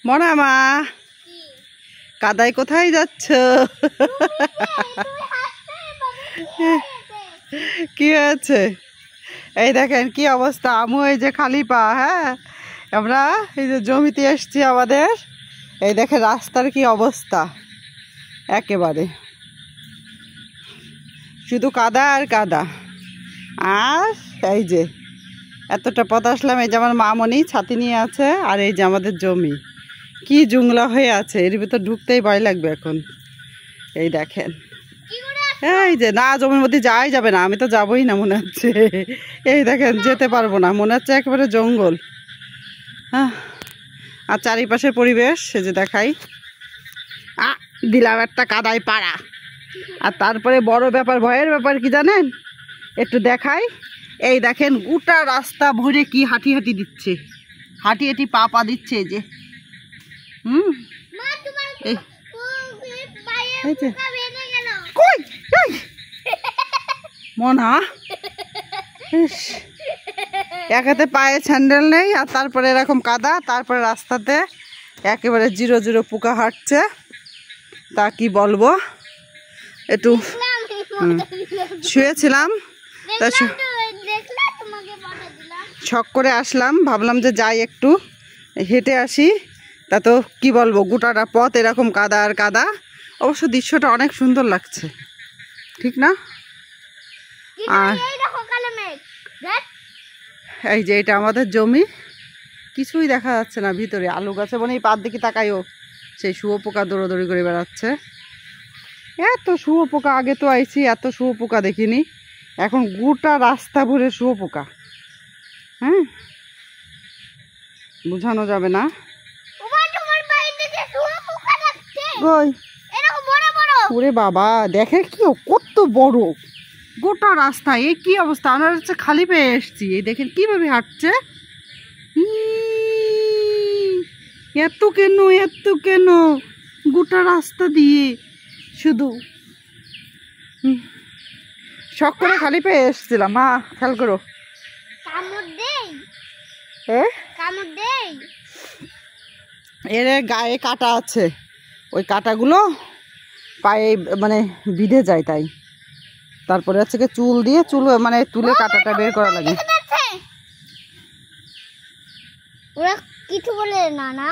মনা মা কাদায় কোথায় যাচ্ছ? কি হয়েছে? এই দেখেন কি অবস্থা। আমু এই যে খালি পা। হ্যাঁ, আমরা এই যে জমিতে এসছি আমাদের। এই দেখেন রাস্তার কি অবস্থা, একেবারে শুধু কাদা আর কাদা। আর এই যে এতটা পথ আসলাম, এই যে আমার মামনি ছাতি নিয়ে আছে, আর এই যে আমাদের জমি কি জুংলা হয়ে আছে, এর ভিতর ঢুকতেই ভয় লাগবে এখন। এই দেখেন, এই যে না, জমির মধ্যে যাই যাবে না, আমি তো যাবোই না মনে হচ্ছে। এই দেখেন যেতে পারবো না, মনে হচ্ছে একেবারে জঙ্গল। হ্যাঁ, আর চারিপাশের পরিবেশ এই যে দেখাই। দিলাম একটা কাদায় পাড়া। আর তারপরে বড় ব্যাপার, ভয়ের ব্যাপার কি জানেন, একটু দেখাই। এই দেখেন গোটা রাস্তা ভরে কি হাঁটি হাঁটি দিচ্ছে, হাঁটি হাঁটি পা পা দিচ্ছে। এই যে মনা এক হাতে পায়ে স্যান্ডেল নেই, আর তারপরে এরকম কাদা, তারপরে রাস্তাতে একেবারে জিরো জিরো পোকা হাঁটছে। তা কি বলবো, একটু শুয়েছিলাম, তা শখ করে আসলাম, ভাবলাম যে যাই একটু হেঁটে আসি। তা তো কি বলবো, গোটাটা পথ এরকম কাদা আর কাদা। অবশ্য দৃশ্যটা অনেক সুন্দর লাগছে, ঠিক না? আর এই যে এটা আমাদের জমি, কিছুই দেখা যাচ্ছে না ভিতরে। আলু গাছে মানে এই পার দিকে তাকাইও, সেই শুয়োপোকা দৌড়াদৌড়ি করে বেড়াচ্ছে। এত শুয়োপোকা, আগে তো আইছি এত শুয়োপোকা দেখিনি, এখন গোটা রাস্তা ভরে শুয়োপোকা। হ্যাঁ, বোঝানো যাবে না। ওরে বাবা, দেখে কি কত বড় গোটা রাস্তা। এই কি অবস্থা, আমরা হচ্ছে খালি পেয়ে এসছি। এই দেখেন কিভাবে হাঁটছে, এত কেন এত কেন গোটা রাস্তা দিয়ে। শুধু শখ করে খালি পেয়ে এসছিলাম। মা খেয়াল করো, এর গায়ে কাটা আছে, ওই কাটাগুলো পায়ে মানে বিঁধে যায়, তাই তারপরে হচ্ছে চুল দিয়ে মানে তুলে কাটাটা বের করা লাগে। ওরা কিছু বলে না, না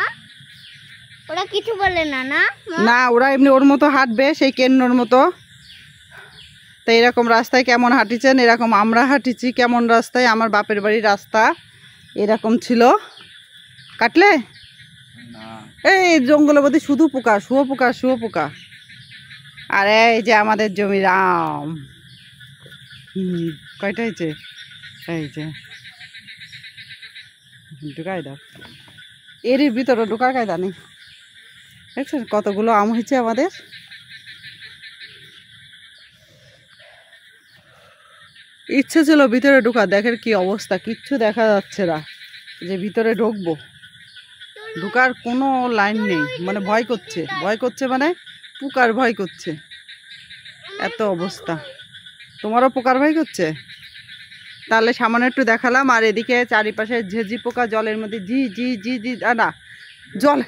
ওরা কিছু বলে না, না না, ওরা এমনি ওর মতো হাঁটবে, সেই কেন্নর মতো। তো এরকম রাস্তায় কেমন হাঁটিছেন, এরকম আমরা হাঁটিছি কেমন রাস্তায়। আমার বাপের বাড়ির রাস্তা এরকম ছিল, কাটলে এই জঙ্গলের মধ্যে শুধু পোকা, শুয়োপোকা শুয়োপোকা। আর এই যে আমাদের জমির আম, কয়টা হয়েছে, এই যে ঢুকাই দাও, এর ভিতরে ঢুকার কায়দা নেই। দেখছেন কতগুলো আম হয়েছে আমাদের। ইচ্ছে ছিল ভিতরে ঢুকা, দেখেন কি অবস্থা, কিচ্ছু দেখা যাচ্ছে না যে ভিতরে ঢুকবো। ঢুকার কোনো লাইন নেই, মানে ভয় করছে, ভয় করছে মানে পোকার ভয় করছে, এত অবস্থা। তোমারও পোকার ভয় করছে? তাহলে সামান্য একটু দেখালাম। আর এদিকে চারিপাশে ঝেঁঝি পোকা জলের মধ্যে জি জি জি জি, না জল।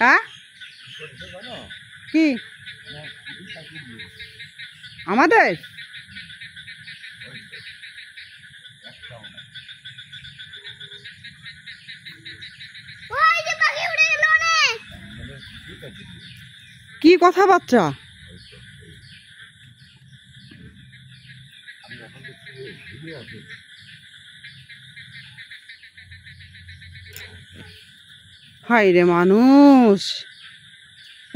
হ্যাঁ কি আমাদের কি কথাবার্তা? হাই রে মানুষ,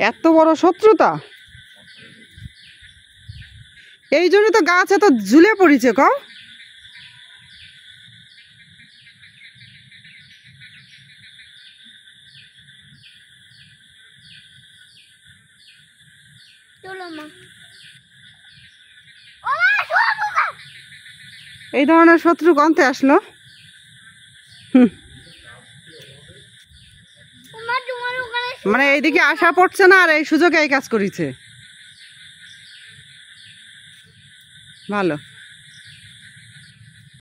এত বড় শত্রুতা। এই জন্য তো গাছ এত ঝুলে পড়েছে। কও এই ধরনের শত্রু কমতে আসলো। মানে এইদিকে আসা পড়ছে না, আর এই সুযোগে এই কাজ করেছে। ভালো।